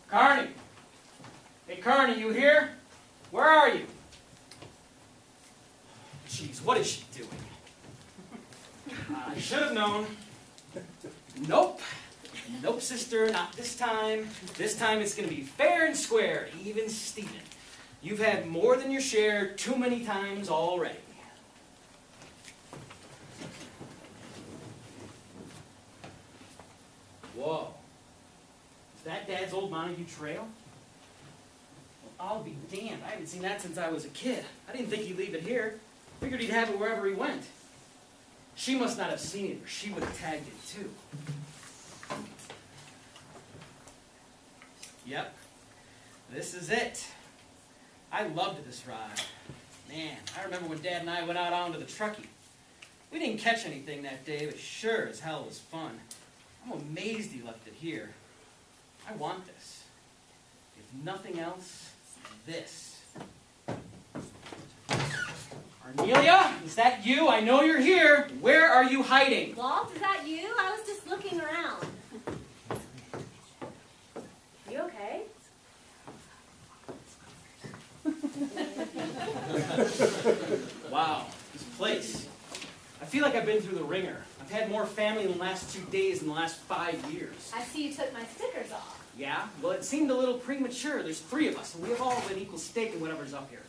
Carney! Hey, Carney, you here? Where are you? Jeez, what is she doing? I should have known. Nope. Nope, sister, not this time. This time it's going to be fair and square, even Steven. You've had more than your share too many times already. Whoa. Is that Dad's old Montague Trail? Well, I'll be damned. I haven't seen that since I was a kid. I didn't think he'd leave it here. Figured he'd have it wherever he went. She must not have seen it, or she would have tagged it too. Yep. This is it. I loved this ride. Man, I remember when Dad and I went out onto the Truckee. We didn't catch anything that day, but sure as hell was fun. I'm amazed he left it here. I want this. If nothing else, this. Arnelia, is that you? I know you're here. Where are you hiding? Walt, is that you? I was just looking around. You okay? Wow, this place. I feel like I've been through the ringer. I've had more family in the last 2 days than the last 5 years. I see you took my stickers off. Yeah? Well, it seemed a little premature. There's 3 of us, and we have all an equal stake in whatever's up here.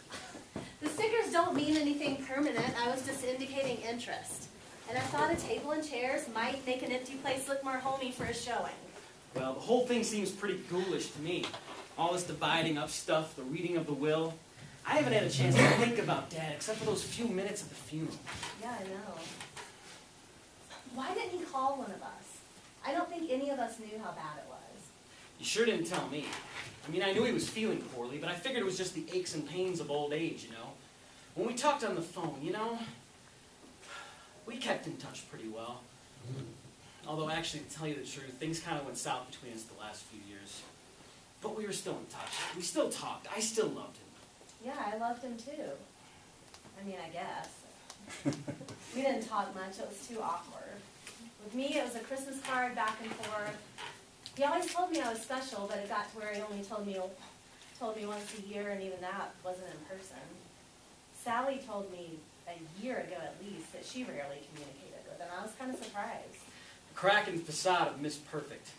The stickers don't mean anything permanent. I was just indicating interest. And I thought a table and chairs might make an empty place look more homey for a showing. Well, the whole thing seems pretty ghoulish to me. All this dividing up stuff, the reading of the will. I haven't had a chance to think about Dad except for those few minutes at the funeral. Yeah, I know. Why didn't he call one of us? I don't think any of us knew how bad it was. You sure didn't tell me. I mean, I knew he was feeling poorly, but I figured it was just the aches and pains of old age, you know. When we talked on the phone, you know, we kept in touch pretty well. Although, actually, to tell you the truth, things kind of went south between us the last few years. But we were still in touch. We still talked. I still loved him. Yeah, I loved him too. I mean, I guess. We didn't talk much. It was too awkward. With me, it was a Christmas card back and forth. He always told me I was special, but it got to where he only told me once a year, and even that wasn't in person. Sally told me a year ago at least that she rarely communicated with him. I was kind of surprised. The cracking facade of Miss Perfect.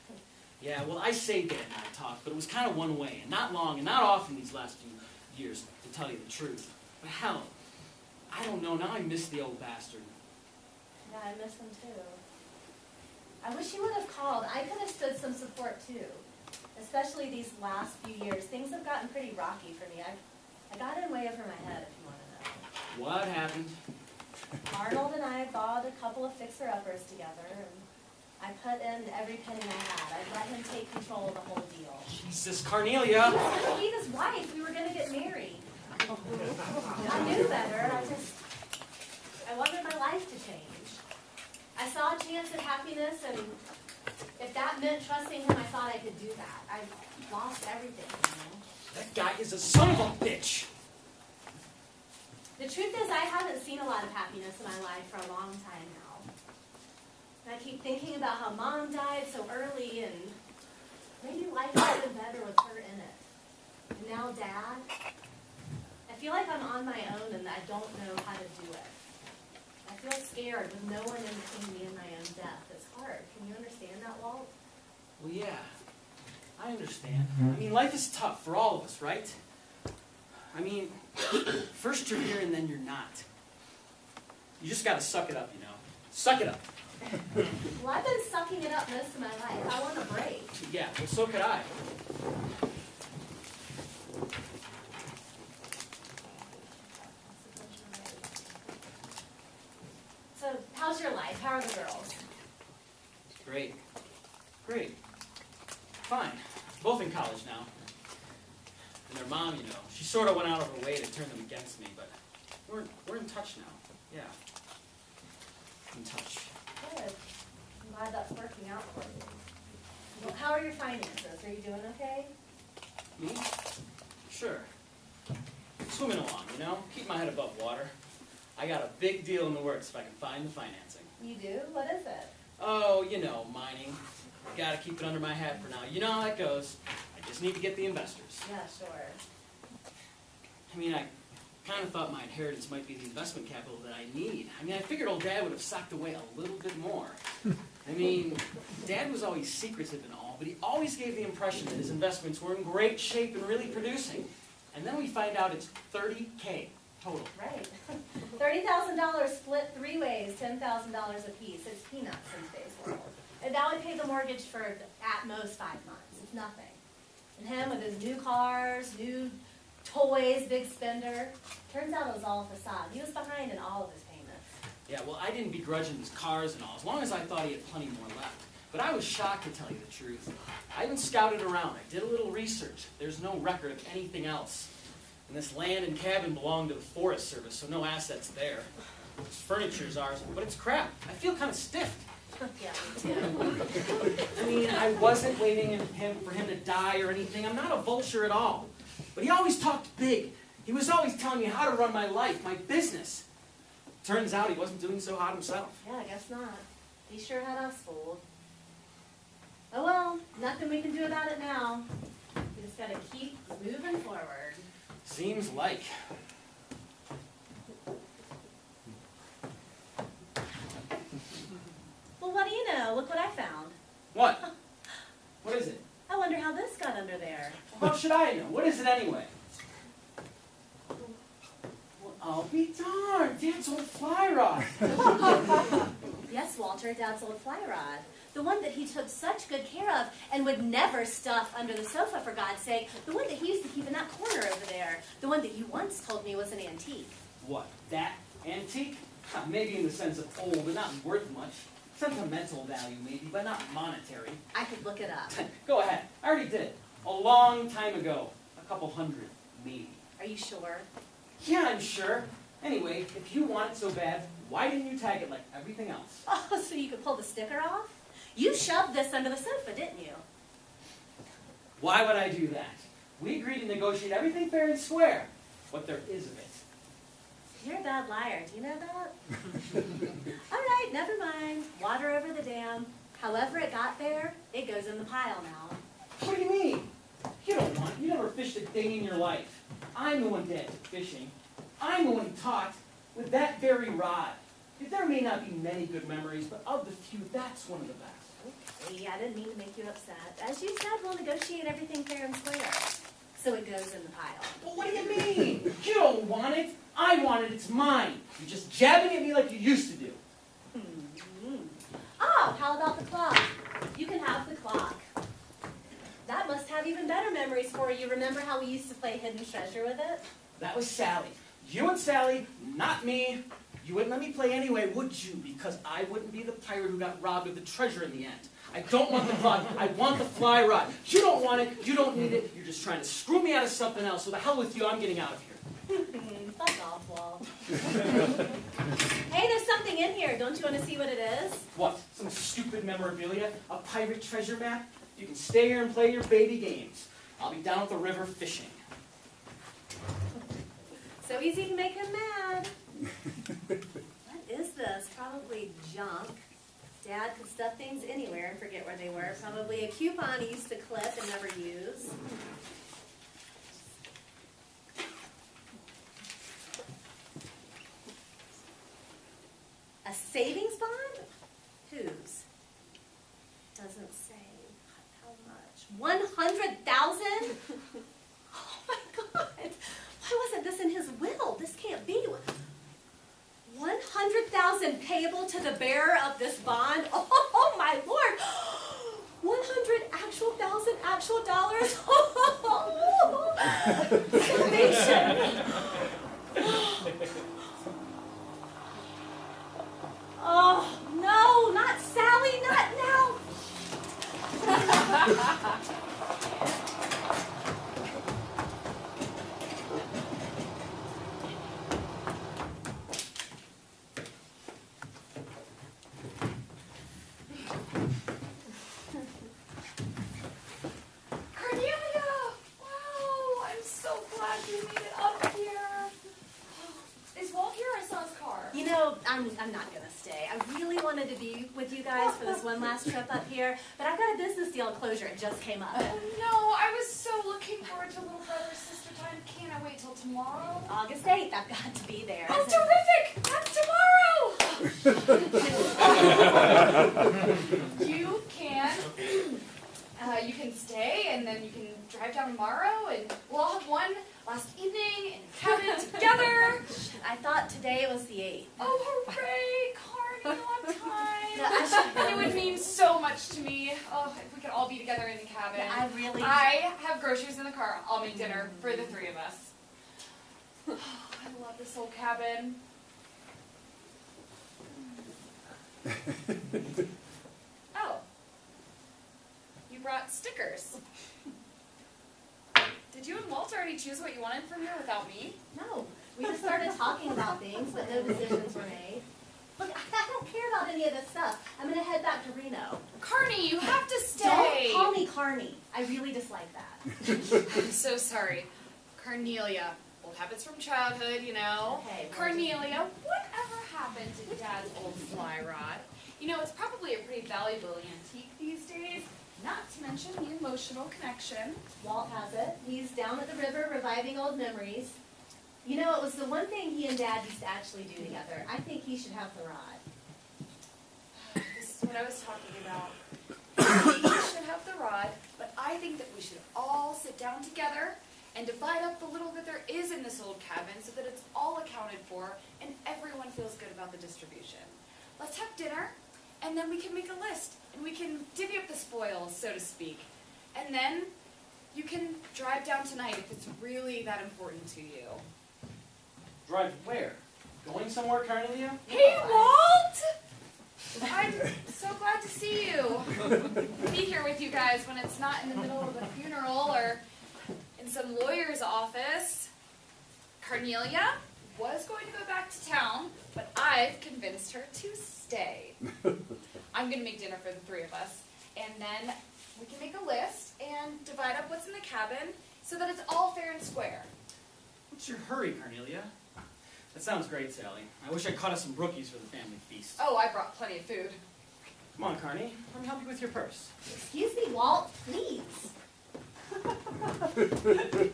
Yeah, well, I say Dad and I talked, but it was kind of one way, and not long, and not often these last few years, to tell you the truth. But hell, I don't know, now I miss the old bastard. Yeah, I miss him too. I wish he would have called. I could have stood some support too. Especially these last few years. Things have gotten pretty rocky for me. I got in way over my head, if you want to know. What happened? Arnold and I bought a couple of fixer-uppers together, and I put in every penny I had. I let him take control of the whole deal. Jesus, Cornelia! He was going to be his wife. We were going to get married. I knew better. I wanted my life to change. I saw a chance at happiness, and if that meant trusting him, I thought I could do that. I lost everything, you know. That guy is a son of a bitch! The truth is, I haven't seen a lot of happiness in my life for a long time now. And I keep thinking about how Mom died so early, and maybe life would have been better with her in it. And now Dad, I feel like I'm on my own and I don't know how to do it. I feel scared with no one in between me and my own death. It's hard. Can you understand that, Walt? Well, yeah. I understand. I mean, life is tough for all of us, right? I mean, first you're here and then you're not. You just gotta suck it up, you know? Suck it up. Well, I've been sucking it up most of my life. I want a break. Yeah, well, so could I. So, how's your life? How are the girls? Great. Great. Fine. Both in college now. And their mom, you know, she sort of went out of her way to turn them against me, but we're in touch now. Yeah. In touch. Good. I'm glad that's working out for you. Well, how are your finances? Are you doing okay? Me? Sure. Swimming along, you know? Keep my head above water. I got a big deal in the works if I can find the financing. You do? What is it? Oh, you know, mining. Gotta keep it under my hat for now. You know how that goes. I I just need to get the investors. Yeah, sure. I mean, I kind of thought my inheritance might be the investment capital that I need. I mean, I figured old Dad would have socked away a little bit more. I mean, Dad was always secretive and all, but he always gave the impression that his investments were in great shape and really producing. And then we find out it's $30K total. Right. $30,000 split 3 ways, $10,000 a piece. It's peanuts in today's world. And that would pay the mortgage for at most 5 months. It's nothing. And him with his new cars, new toys, big spender. Turns out it was all a facade. He was behind in all of his payments. Yeah, well, I didn't begrudge him his cars and all, as long as I thought he had plenty more left. But I was shocked, to tell you the truth. I even scouted around. I did a little research. There's no record of anything else. And this land and cabin belonged to the Forest Service, so no assets there. This furniture's ours, but it's crap. I feel kind of stiffed. Yeah, me too. I mean, I wasn't waiting for him to die or anything. I'm not a vulture at all. But he always talked big. He was always telling me how to run my life, my business. Turns out he wasn't doing so hot himself. Yeah, I guess not. He sure had us fooled. Oh well, nothing we can do about it now. We just gotta keep moving forward. Seems like. Well, what do you know? Look what I found. What? What is it? I wonder how this got under there. How should I know? What is it anyway? Well, I'll be darned. Dad's old fly rod. Yes, Walter, Dad's old fly rod. The one that he took such good care of and would never stuff under the sofa, for God's sake. The one that he used to keep in that corner over there. The one that you once told me was an antique. What? That antique? Maybe in the sense of old, but not worth much. Sentimental value, maybe, but not monetary. I could look it up. Go ahead. I already did. A long time ago. A couple hundred, maybe. Are you sure? Yeah, I'm sure. Anyway, if you want it so bad, why didn't you tag it like everything else? Oh, so you could pull the sticker off? You shoved this under the sofa, didn't you? Why would I do that? We agreed to negotiate everything fair and square. What there is of it. You're a bad liar. Do you know that? All right, never mind. Water over the dam. However it got there, it goes in the pile now. What do you mean? You never fished a day in your life. I'm the one Dad took fishing. I'm the one who taught with that very rod. There may not be many good memories, but of the few, that's one of the best. Okay, I didn't mean to make you upset. As you said, we'll negotiate everything fair and square. So it goes in the pile. Well, what do you mean? You don't want it. I want it. It's mine. You're just jabbing at me like you used to do. Oh, how about the clock? You can have the clock. That must have even better memories for you. Remember how we used to play hidden treasure with it? That was Sally. You and Sally, not me. You wouldn't let me play anyway, would you? Because I wouldn't be the pirate who got robbed of the treasure in the end. I don't want the clock. I want the fly rod. You don't want it. You don't need it. You're just trying to screw me out of something else. So the hell with you. I'm getting out of here. Fuck off, Walt. Hey, there's something in here. Don't you want to see what it is? What? Some stupid memorabilia? A pirate treasure map? You can stay here and play your baby games. I'll be down at the river fishing. So easy to make him mad. What is this? Probably junk. Dad could stuff things anywhere and forget where they were. Probably a coupon he used to clip and never use. A savings bond? Whose? Doesn't say. How much? 100,000? Oh my God! Why wasn't this in his will? This can't be. 100,000 payable to the bearer of this bond? Oh my Lord! 100 actual dollars? Salvation! Oh no, not Sally, not now! I'm not gonna stay. I really want wanted to be with you guys for this one last trip up here, but I've got a business deal at closure. It just came up. Oh no, I was so looking forward to little brother sister time. Can't I wait till tomorrow? August 8th, I've got to be there. Oh, terrific! That's tomorrow! You can stay, and then you can drive down tomorrow, and we'll all have one last evening in a cabin together. I thought today was the 8th. Oh, hooray! Carney, on time. No, I should- It would mean so much to me. Oh, if we could all be together in the cabin. I have groceries in the car. I'll make dinner for the three of us. Oh, I love this old cabin. Oh. You brought stickers. Did you and Walt already choose what you wanted from here without me? No, we just started talking about things, but no decisions were made. Look, I don't care about any of this stuff. I'm going to head back to Reno. Carney, you have to stay. Don't call me Carney. I really dislike that. I'm so sorry. Carnelia. Old habits from childhood, you know. Okay, Carnelia, whatever happened to Dad's old fly rod? You know, it's probably a pretty valuable antique these days, not to mention the emotional connection. Walt has it. He's down at the river reviving old memories. You know, it was the one thing he and Dad used to actually do together. I think he should have the rod. This is what I was talking about. We should have the rod, but I think that we should all sit down together and divide up the little that there is in this old cabin so that it's all accounted for and everyone feels good about the distribution. Let's have dinner, and then we can make a list, and we can divvy up the spoils, so to speak. And then you can drive down tonight if it's really that important to you. Drive where? Going somewhere, Carnelia? Hey, Walt! I'm so glad to see you. Be here with you guys when it's not in the middle of a funeral or in some lawyer's office. Carnelia was going to go back to town, but I've convinced her to stay. I'm going to make dinner for the three of us, and then we can make a list and divide up what's in the cabin so that it's all fair and square. What's your hurry, Carnelia? That sounds great, Sally. I wish I caught us some brookies for the family feast. Oh, I brought plenty of food. Come on, Carney. Let me help you with your purse. Excuse me, Walt, please.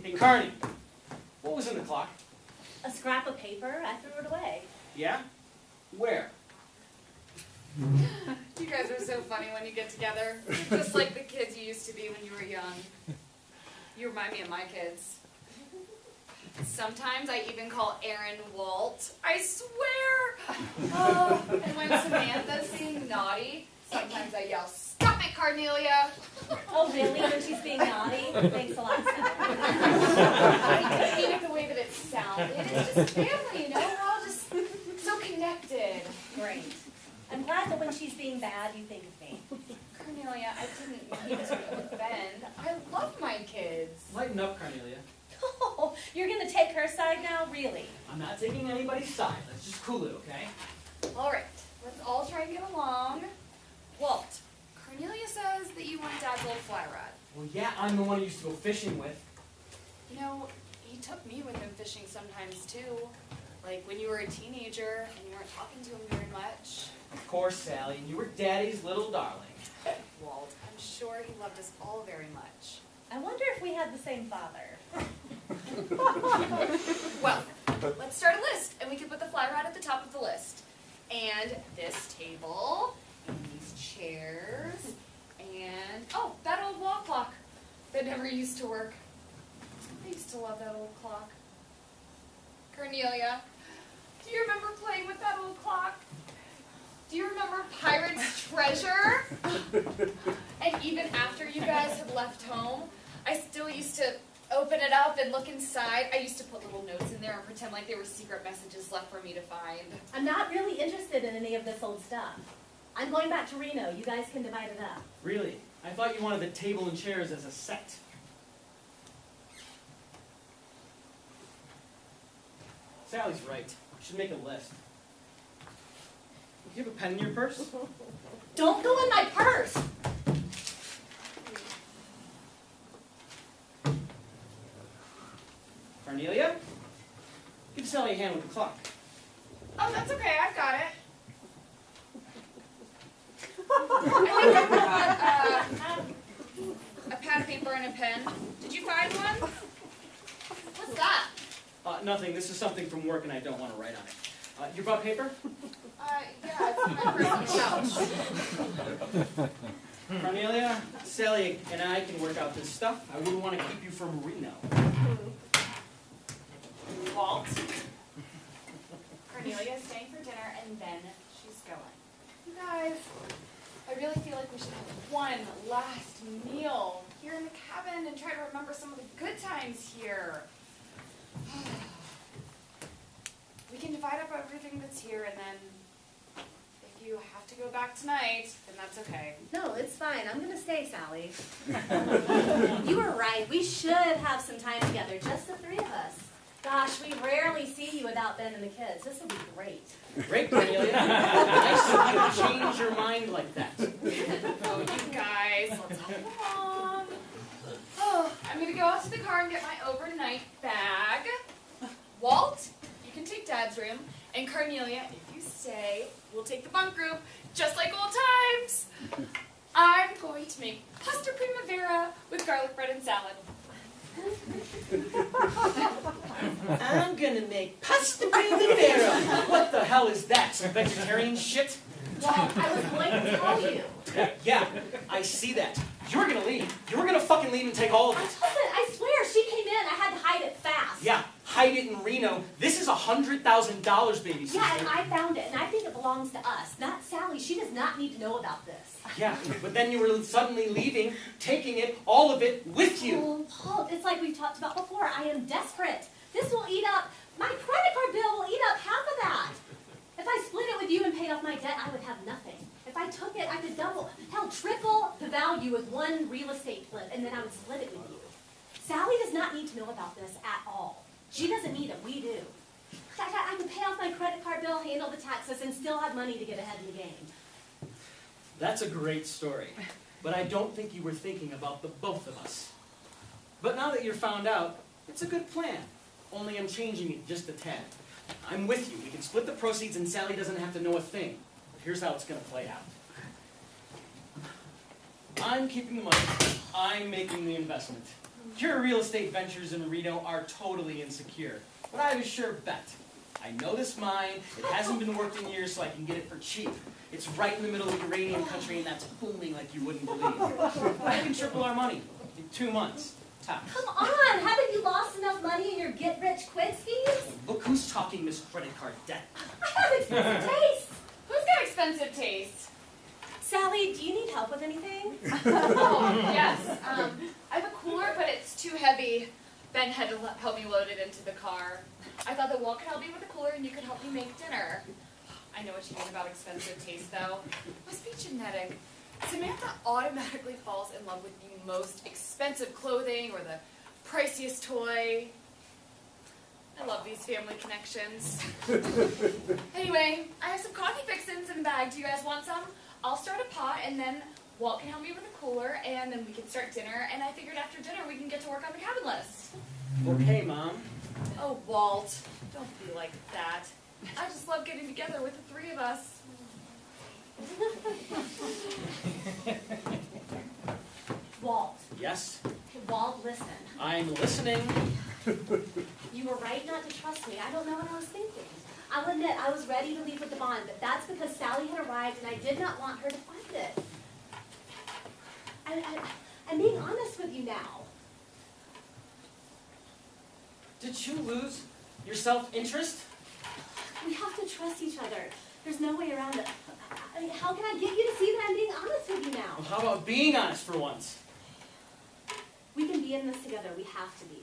Hey, Carney. What was in the clock? A scrap of paper. I threw it away. Yeah? Where? You guys are so funny when you get together. You're just like the kids you used to be when you were young. You remind me of my kids. Sometimes I even call Aaron Walt. I swear! Oh, and when Samantha's being naughty, sometimes I yell, "Stop it, Carnelia!" Oh, really? When she's being naughty? Thanks a lot, Sally. I didn't mean it the way that it sounded. It's just family, you know? We're all just so connected. Great. I'm glad that when she's being bad, you think of me. Cornelia, I didn't mean to offend. I love my kids. Lighten up, Carnelia. Oh, you're going to take her side now? Really? I'm not taking anybody's side. Let's just cool it, okay? All right, let's all try and get along. Walt, Cornelia says that you want Dad's old fly rod. Well, yeah, I'm the one who used to go fishing with. You know, he took me with him fishing sometimes too. Like when you were a teenager and you weren't talking to him very much. Of course, Sally. You were Daddy's little darling. Walt, I'm sure he loved us all very much. I wonder if we had the same father. Well, let's start a list, and we can put the fly rod at the top of the list. And this table, and these chairs, and, oh, that old wall clock that never used to work. I used to love that old clock. Cornelia, do you remember playing with that old clock? Do you remember Pirate's Treasure? And even after you guys had left home, I still used to open it up and look inside. I used to put little notes in there and pretend like they were secret messages left for me to find. I'm not really interested in any of this old stuff. I'm going back to Reno. You guys can divide it up. Really? I thought you wanted the table and chairs as a set. Sally's right. We should make a list. Do you have a pen in your purse? Don't go in my purse! Cornelia? Give Sally a hand with the clock. Oh, that's okay. I've got it. I a pad of paper and a pen. Did you find one? What's that? Nothing. This is something from work and I don't want to write on it. You brought paper? Yeah, it's in my purse on the couch. Cornelia, Sally, and I can work out this stuff. I wouldn't want to keep you from Reno. Walt. Cornelia's staying for dinner and then she's going. You guys, I really feel like we should have one last meal here in the cabin and try to remember some of the good times here. We can divide up everything that's here, and then if you have to go back tonight, then that's okay. No, it's fine. I'm going to stay, Sally. You were right. We should have some time together, just the three of us. Gosh, we rarely see you without Ben and the kids. This will be great. Great, Cornelia. Nice of you to change your mind like that. Oh, you guys, let's hop along. Oh, I'm going to go out to the car and get my overnight bag. Walt, you can take Dad's room. And Cornelia, if you stay, we'll take the bunk group, just like old times. I'm going to make pasta primavera with garlic bread and salad. I'm gonna make pasta primavera. What the hell is that? Some vegetarian shit? Well, I was going to tell you. Yeah, I see that. You were gonna leave. You were gonna fucking leave and take all of it. I swear, she came in. I had to hide it fast. Yeah, hide it in Reno. This is $100,000, baby sister. Yeah, and I found it, and I think it belongs to us, not Sally. She does not need to know about this. Yeah, but then you were suddenly leaving, taking it, all of it, with you. Oh, Paul, it's like we've talked about before. I am desperate. This will eat up, my credit card bill will eat up half of that. If I split it with you and paid off my debt, I would have nothing. If I took it, I could double, hell, triple the value with one real estate flip, and then I would split it with you. Sally does not need to know about this at all. She doesn't need it, we do. I can pay off my credit card bill, handle the taxes, and still have money to get ahead in the game. That's a great story, but I don't think you were thinking about the both of us. But now that you're found out, it's a good plan, only I'm changing it just a tad. I'm with you. We can split the proceeds and Sally doesn't have to know a thing. But here's how it's going to play out. I'm keeping the money. I'm making the investment. Your real estate ventures in Reno are totally insecure, but I have a sure bet. I know this mine. It hasn't been worked in years, so I can get it for cheap. It's right in the middle of uranium country, and that's booming like you wouldn't believe. I can triple our money in 2 months. Tops. Come on, haven't you lost enough money in your get-rich-quick schemes? Look who's talking Miss Credit Card Debt. I have expensive taste. Who's got expensive taste? Sally, do you need help with anything? Oh, yes. I have a cooler, but it's too heavy. Ben had to help me load it into the car. I thought that Walt could help me with the cooler and you could help me make dinner. I know what you mean about expensive taste, though. Must be genetic. Samantha automatically falls in love with the most expensive clothing or the priciest toy. I love these family connections. Anyway, I have some coffee fixins in the bag. Do you guys want some? I'll start a pot, and then Walt can help me with the cooler, and then we can start dinner. And I figured after dinner we can get to work on the cabin list. Okay, Mom. Oh, Walt, don't be like that. I just love getting together with the three of us. Walt. Yes? Hey, Walt, listen. I'm listening. You were right not to trust me. I don't know what I was thinking. I'll admit, I was ready to leave with the bond, but that's because Sally had arrived and I did not want her to find it. I'm being honest with you now. Did you lose your self-interest? We have to trust each other. There's no way around it. I mean, how can I get you to see that I'm being honest with you now? Well, how about being honest for once? We can be in this together. We have to be.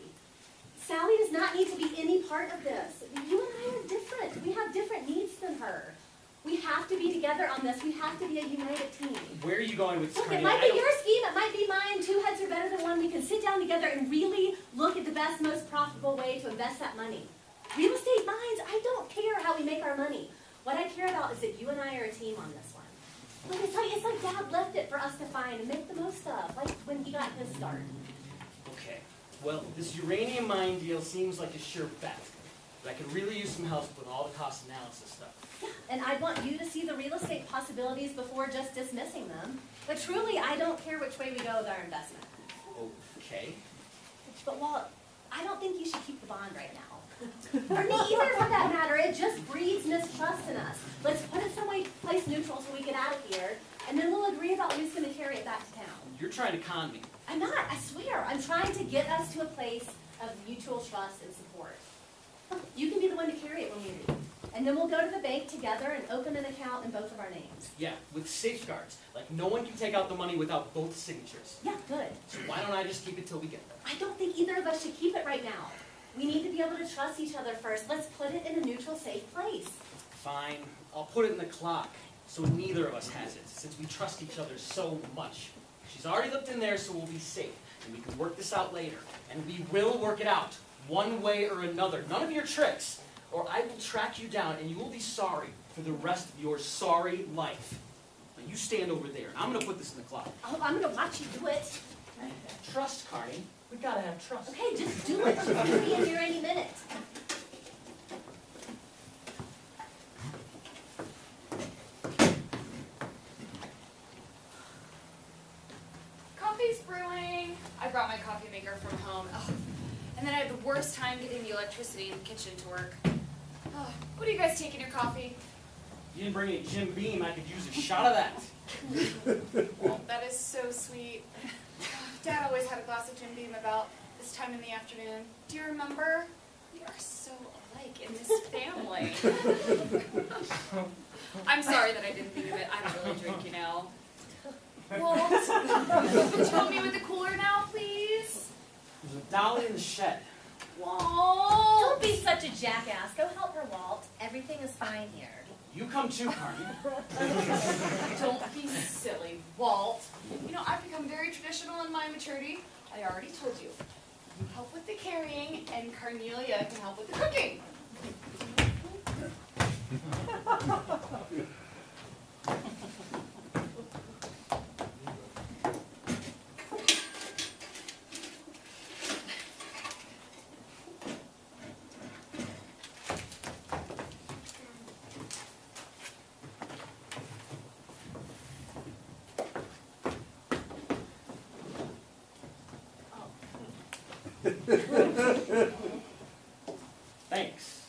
Sally does not need to be any part of this. You and I are different. We have different needs than her. We have to be together on this. We have to be a united team. Where are you going with this, Look, it Cornelia? might be your scheme. It might be mine. 2 heads are better than one. We can sit down together and really look at the best, most profitable way to invest that money. Real estate mines, I don't care how we make our money. What I care about is that you and I are a team on this one. Look, it's like Dad left it for us to find and make the most of, like when he got his start. Okay. Well, this uranium mine deal seems like a sure bet. but I could really use some help with all the cost analysis stuff. Yeah, and I want you to see the real estate possibilities before just dismissing them. But truly, I don't care which way we go with our investment. Okay. But Walt, I don't think you should keep the bond right now. Or me either, for that matter. It just breeds mistrust in us. Let's put it someplace neutral so we get out of here, and then we'll agree about who's going to carry it back to town. You're trying to con me. I'm not, I swear. I'm trying to get us to a place of mutual trust and support. You can be the one to carry it when we leave. And then we'll go to the bank together and open an account in both of our names. Yeah, with safeguards. Like no one can take out the money without both signatures. Yeah, good. So why don't I just keep it till we get there? I don't think either of us should keep it right now. We need to be able to trust each other first. Let's put it in a neutral, safe place. Fine. I'll put it in the clock so neither of us has it, since we trust each other so much. She's already looked in there, so we'll be safe. And we can work this out later. And we will work it out, one way or another. None of your tricks, or I will track you down and you will be sorry for the rest of your sorry life. Now you stand over there, and I'm going to put this in the clock. Oh, I'm going to watch you do it. Trust, Carney. We gotta have trust. Okay, just do it. She's going to be in here any minute. Coffee's brewing. I brought my coffee maker from home. Ugh. And then I had the worst time getting the electricity in the kitchen to work. Oh, what do you guys take in your coffee? You didn't bring any Jim Beam. I could use a shot of that. Well, that is so sweet. Dad always had a glass of Jim Beam about this time in the afternoon. Do you remember? We are so alike in this family. I'm sorry that I didn't think of it. I don't really drink, you know. Walt, could you help me with the cooler now, please? There's a dolly in the shed. Walt! Don't be such a jackass. Go help her, Walt. Everything is fine here. You come too, Carney. Don't be silly, Walt. You know, I've become very traditional in my maturity. I already told you. You help with the carrying, and Cornelia can help with the cooking. Thanks.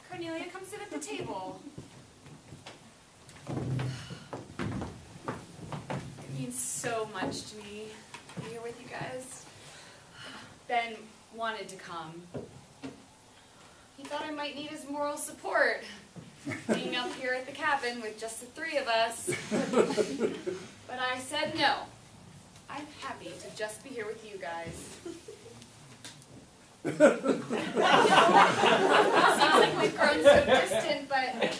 Cornelia, come sit at the table. It means so much to me to be here with you guys. Ben wanted to come. He thought I might need his moral support, being up here at the cabin with just the three of us. But I said no. I'm happy to just be here with you guys. Seems like we've grown so distant, but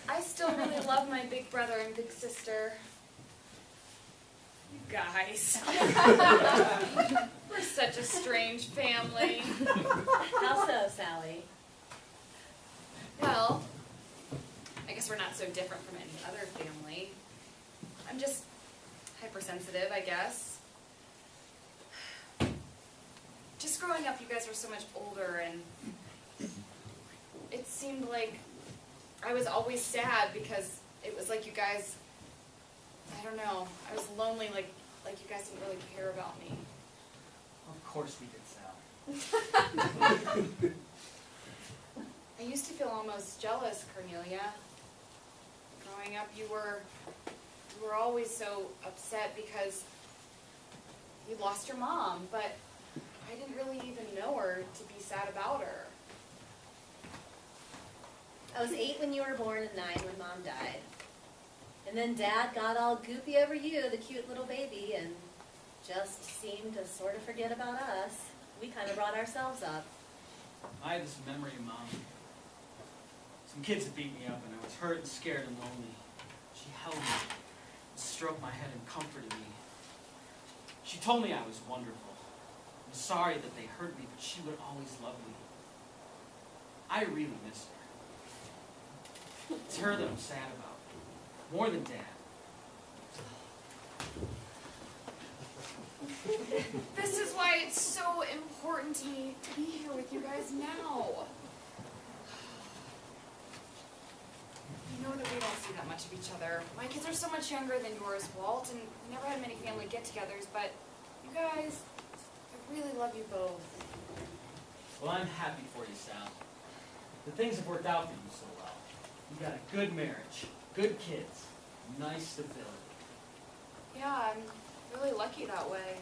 I still really love my big brother and big sister. You guys. We're such a strange family. How so, Sally? Well, I guess we're not so different from any other family. I'm just hypersensitive, I guess. Just growing up, you guys were so much older, and it seemed like I was always sad because it was like you guys, I don't know, I was lonely, like you guys didn't really care about me. Of course we did, Sal. I used to feel almost jealous, Cornelia. Growing up, you were always so upset because you lost your mom, but I didn't really even know her to be sad about her. I was 8 when you were born and 9 when Mom died. And then Dad got all goopy over you, the cute little baby, and just seemed to sort of forget about us. We kind of brought ourselves up. I have this memory of Mom. Some kids had beat me up, and I was hurt and scared and lonely. She held me, stroked my head, and comforted me. She told me I was wonderful. I'm sorry that they hurt me, but she would always love me. I really miss her. It's her that I'm sad about, more than Dad. This is why it's so important to me to be here with you guys now. I know that we don't see that much of each other. My kids are so much younger than yours, Walt, and we never had many family get-togethers, but you guys, I really love you both. Well, I'm happy for you, Sal. The things have worked out for you so well. You got a good marriage, good kids, nice stability. Yeah, I'm really lucky that way.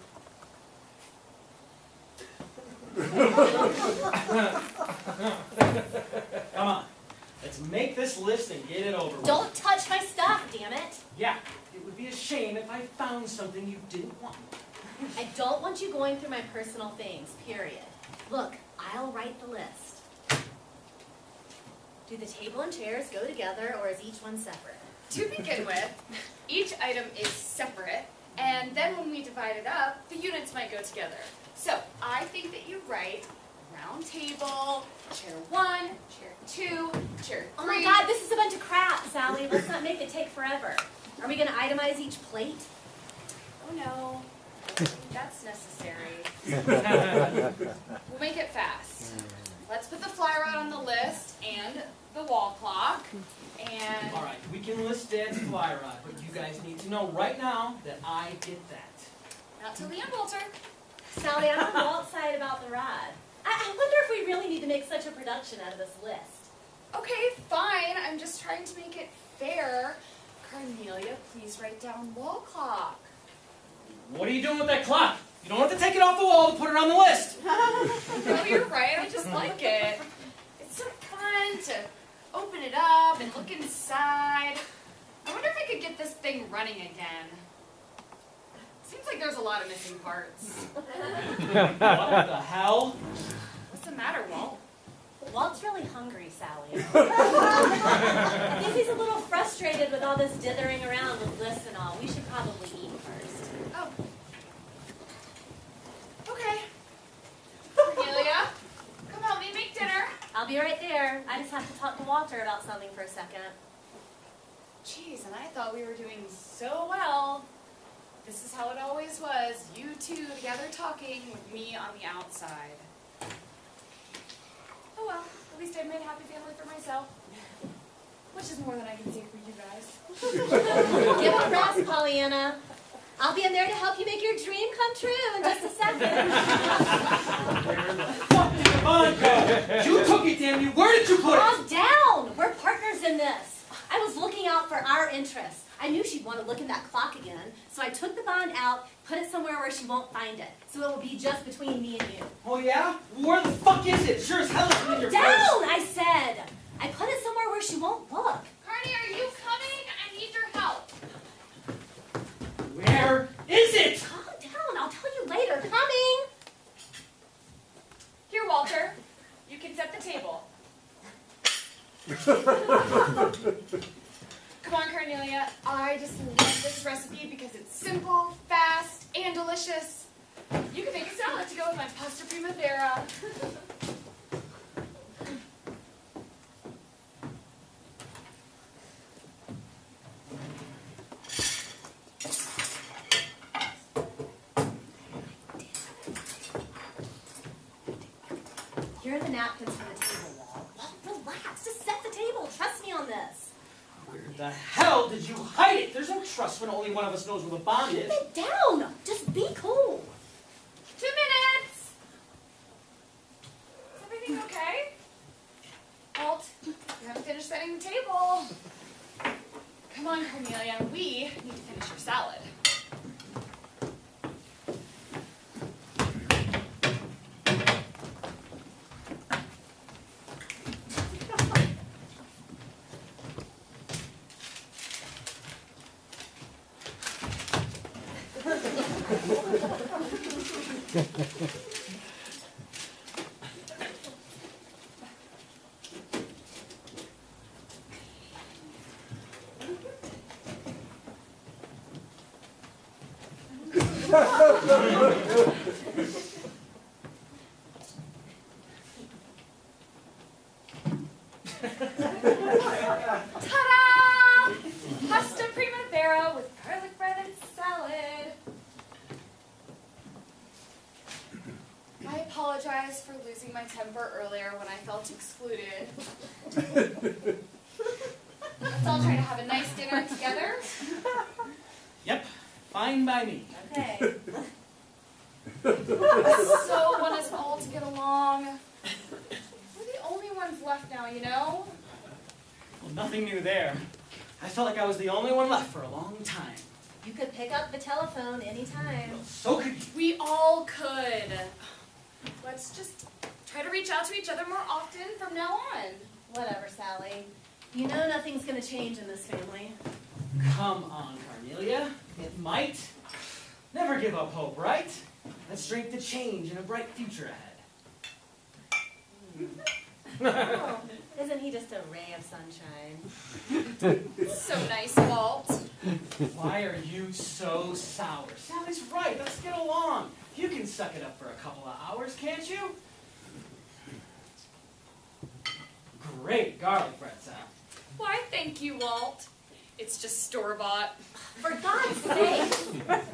Come on, let's make this list and get it over with. Don't touch my stuff, damn it. Yeah, it would be a shame if I found something you didn't want. I don't want you going through my personal things, period. Look, I'll write the list. Do the table and chairs go together, or is each one separate? To begin with, each item is separate, and then when we divide it up, the units might go together. So, I think that you write round table, chair 1, chair 2, chair 3. Oh my God, this is a bunch of crap, Sally. Let's not make it take forever. Are we going to itemize each plate? Oh no, I don't think that's necessary. We'll make it fast. Let's put the flyer out on the list and the wall clock, and... All right, we can list Dad's fly rod, but you guys need to know right now that I did that. Not till the end, Walter. Sally, I'm on Walt's side about the rod. I wonder if we really need to make such a production out of this list. Okay, fine. I'm just trying to make it fair. Cornelia, please write down wall clock. What are you doing with that clock? You don't have to take it off the wall to put it on the list. No, you're right. I just like it. It's so fun to open it up and look inside. I wonder if I could get this thing running again. Seems like there's a lot of missing parts. What the hell? What's the matter, Walt? Walt's really hungry, Sally. I think he's a little frustrated with all this dithering around with lists and all. We should probably eat first. Oh. Okay. Cornelia, come help me make dinner. I'll be right there. I just have to talk to Walter about something for a second. Jeez, and I thought we were doing so well. This is how it always was. You two together talking with me on the outside. Oh well, at least I made a happy family for myself. Which is more than I can say for you guys. Give it a rest, Pollyanna. I'll be in there to help you make your dream come true in just a second. Monica, you took it, damn you. Where did you put it? Calm down. We're partners in this. I was looking out for our interests. I knew she'd want to look in that clock again, so I took the bond out, put it somewhere where she won't find it, so it will be just between me and you. Oh yeah? Where the fuck is it? Sure as hell it's in your Down, purse. I said. I put it somewhere where she won't look. Carney, are you coming? I need your help. Where is it? Calm down. I'll tell you later. Coming. Here, Walter. You can set the table. Come on, Cornelia. I just love this recipe because it's simple, fast, and delicious. You can make a salad to go with my pasta primavera. Here are the napkins for the table, Walt. Well, relax. Just set the table. Trust me on this. Where the hell did you hide it? There's no trust when only one of us knows where the bond Keep is. it down. Just be cool. 2 minutes. Is everything okay? Walt, you haven't finished setting the table. Come on, Cornelia. We need to finish your salad. Ta-da! Pasta primavera with garlic bread and salad. I apologize for losing my temper earlier when I felt excluded. Let's all try to have a nice dinner together. Yep, fine by me. Okay. So want us all to get along. We're the only ones left now, you know? Well, nothing new there. I felt like I was the only one left for a long time. You could pick up the telephone anytime. Well, so could you. We all could. Let's just try to reach out to each other more often from now on. Whatever, Sally. You know nothing's gonna change in this family. Come on, Carnelia. It might. Never give up hope, right? Let's drink the change and a bright future ahead. Oh, isn't he just a ray of sunshine? So nice, Walt. Why are you so sour? Sally's right. Let's get along. You can suck it up for a couple of hours, can't you? Great garlic bread, Sal. Why, thank you, Walt. It's just store-bought. For God's sake!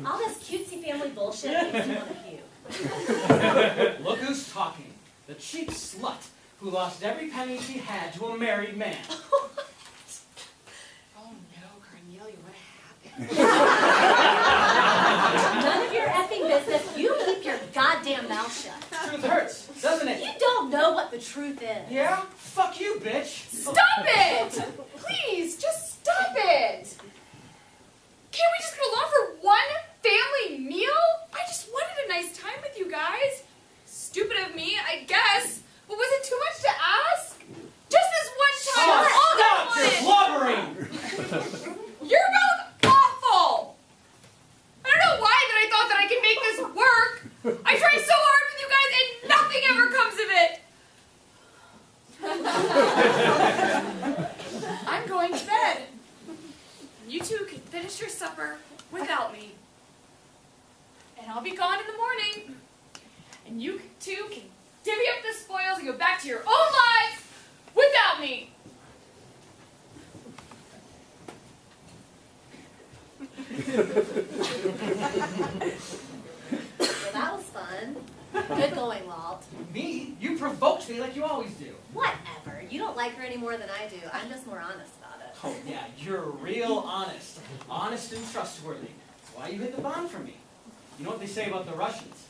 All this cutesy family bullshit makes me want to puke. Look who's talking. The cheap slut who lost every penny she had to a married man. Oh no, Carnelia, what happened? None of your effing business. You keep your goddamn mouth shut. Truth hurts, doesn't it? You don't know what the truth is. Yeah? Fuck you, bitch. Stop it! Please, just stop it! Can't we just get along for one family meal? I just wanted a nice time with you guys. Stupid of me, I guess. But was it too much to ask? Just this one time, Oh, all stop! that You're one. blubbering! You're both awful. I don't know why that I thought that I could make this work. I try so hard with you guys and nothing ever comes of it. I'm going to bed. You two can finish your supper without me. And I'll be gone in the morning. And you two can divvy up the spoils and go back to your own lives without me. Well, that was fun. Good going, Walt. Me? You provoked me like you always do. Whatever. You don't like her any more than I do. I'm just more honest about it. Oh, yeah, you're real honest. Honest and trustworthy. That's why you hit the bond for me. You know what they say about the Russians?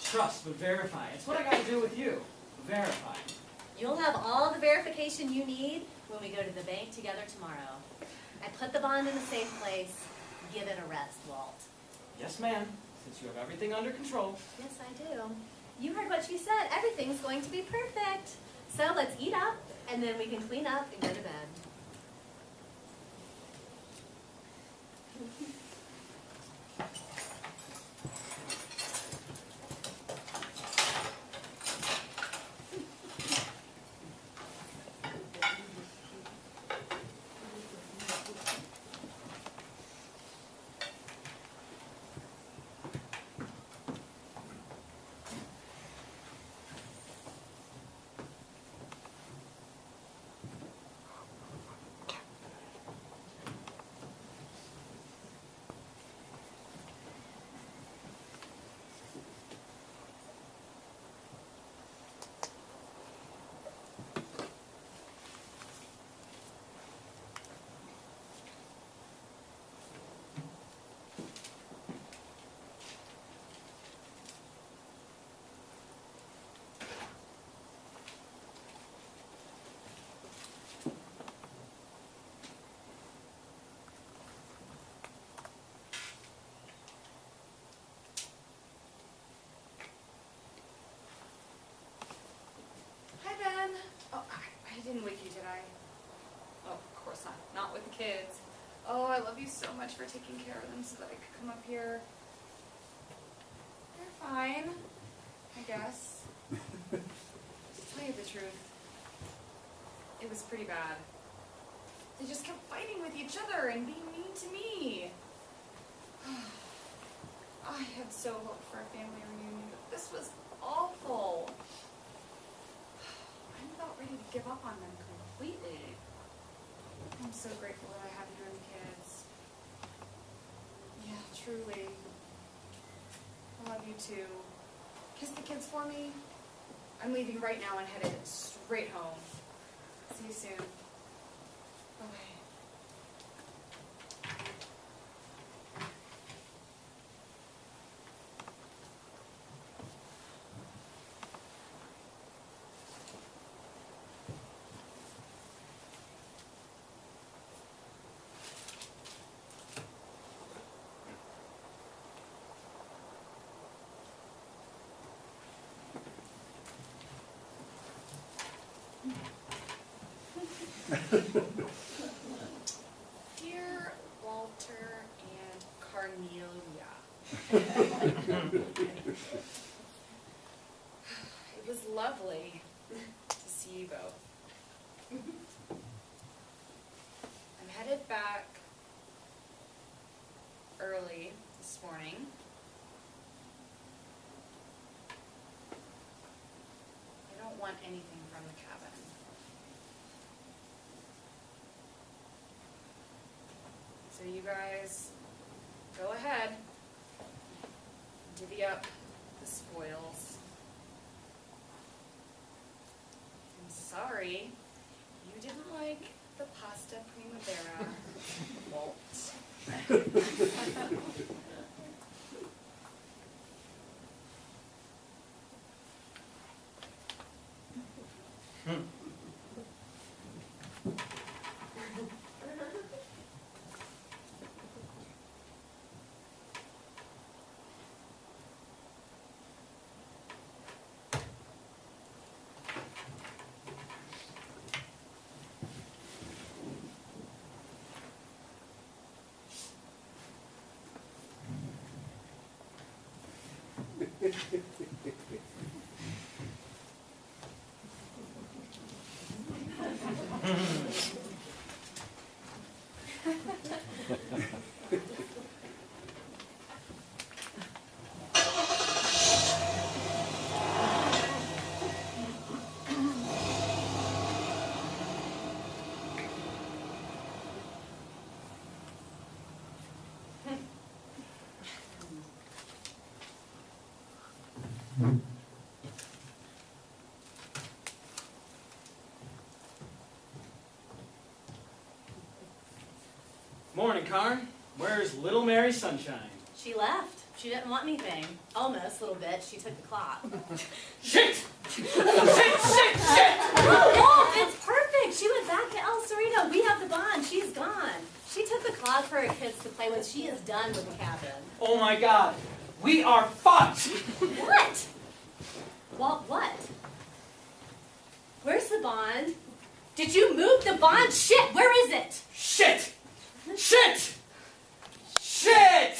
Trust, but verify. It's what I gotta do with you. Verify. You'll have all the verification you need when we go to the bank together tomorrow. I put the bond in a safe place. Give it a rest, Walt. Yes, ma'am. Since you have everything under control. Yes, I do. You heard what she said. Everything's going to be perfect. So let's eat up, and then we can clean up and go to bed. I didn't wake you, did I? Oh, of course not. Not with the kids. Oh, I love you so much for taking care of them so that I could come up here. They're fine, I guess. To tell you the truth, it was pretty bad. They just kept fighting with each other and being mean to me. I had so hoped for a family reunion, but this was awful. I'm about ready to give up on them completely. I'm so grateful that I have you and the kids. Yeah, truly. I love you too. Kiss the kids for me. I'm leaving right now and headed straight home. See you soon. Bye. Dear Walter and Cornelia, it was lovely to see you both. I'm headed back early this morning. I don't want anything from the cabin. So you guys, go ahead, divvy up the spoils. I'm sorry, you didn't like the pasta primavera, Walt. Morning, Karn. Where's little Mary Sunshine? She left. She didn't want anything. Almost, a little bit. She took the clock. Shit! Shit, shit, shit! Oh, it's perfect. She went back to El Cerrito. We have the bond. She's gone. She took the clock for her kids to play with. She is done with the cabin. Oh my God. We are fucked! What? Well, what? Where's the bond? Did you move the bond? Shit, where is it? Shit! Shit! Shit!